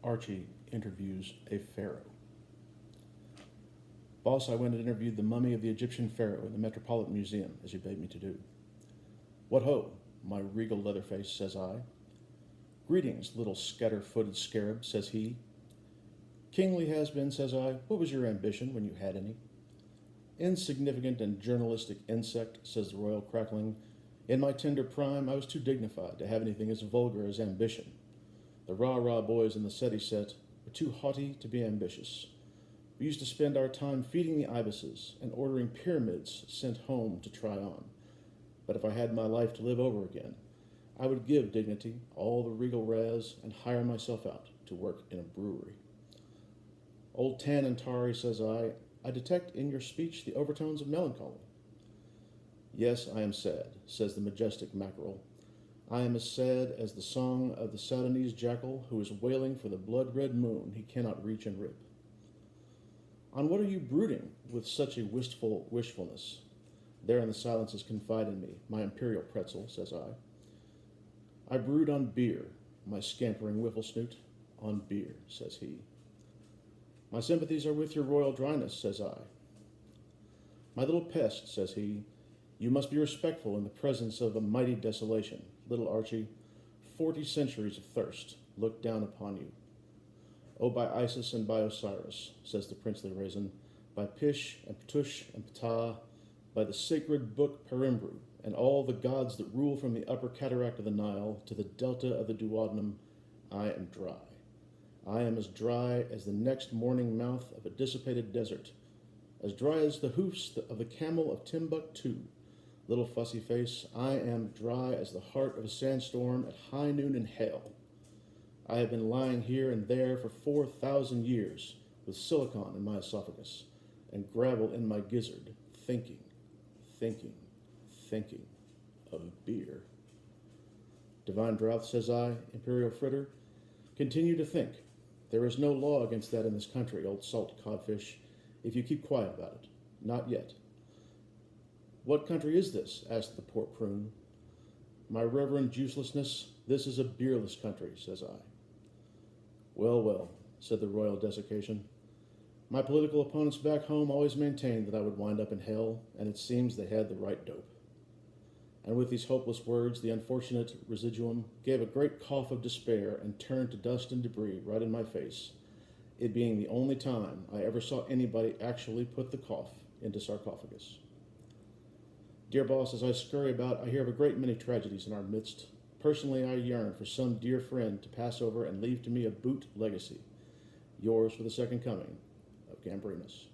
Archy interviews a pharaoh. Boss, I went and interviewed the mummy of the Egyptian pharaoh in the Metropolitan Museum, as you bade me to do. What ho, my regal Leatherface, says I. Greetings, little scatter-footed scarab, says he. Kingly has-been, says I, what was your ambition when you had any? Insignificant and journalistic insect, says the royal crackling. In my tender prime, I was too dignified to have anything as vulgar as ambition. The rah-rah boys in the SETI set were too haughty to be ambitious. We used to spend our time feeding the ibises and ordering pyramids sent home to try on. But if I had my life to live over again, I would give dignity all the regal raz and hire myself out to work in a brewery. Old Tan and Tari, says I detect in your speech the overtones of melancholy. Yes, I am sad, says the majestic mackerel. I am as sad as the song of the Soudanese jackal who is wailing for the blood-red moon he cannot reach and rip. On what are you brooding with such a wistful wishfulness? There in the silences confide in me, my imperial pretzel, says I. I brood on beer, my scampering whiffle-snoot, on beer, says he. My sympathies are with your royal dryness, says I. My little pest, says he, you must be respectful in the presence of a mighty desolation. Little Archy, 40 centuries of thirst look down upon you. Oh, by Isis and by Osiris, says the princely raisin, by Pish and Ptush and Ptah, by the sacred book Perimbru, and all the gods that rule from the upper cataract of the Nile to the delta of the duodenum, I am dry. I am as dry as the next morning mouth of a dissipated desert, as dry as the hoofs of the camel of Timbuktu. Little fussy face, I am dry as the heart of a sandstorm at high noon in hell. I have been lying here and there for 4,000 years with silicon in my esophagus and gravel in my gizzard, thinking of beer. Divine drought, says I, imperial fritter, continue to think. There is no law against that in this country, old salt codfish, if you keep quiet about it. Not yet. What country is this? Asked the poor prune. My reverend juicelessness, this is a beerless country, says I. Well, well, said the royal desiccation. My political opponents back home always maintained that I would wind up in hell, and it seems they had the right dope. And with these hopeless words, the unfortunate residuum gave a great cough of despair and turned to dust and debris right in my face, it being the only time I ever saw anybody actually put the cough into sarcophagus. Dear boss, as I scurry about, I hear of a great many tragedies in our midst. Personally, I yearn for some dear friend to pass over and leave to me a boot legacy. Yours for the second coming of Gambrinus.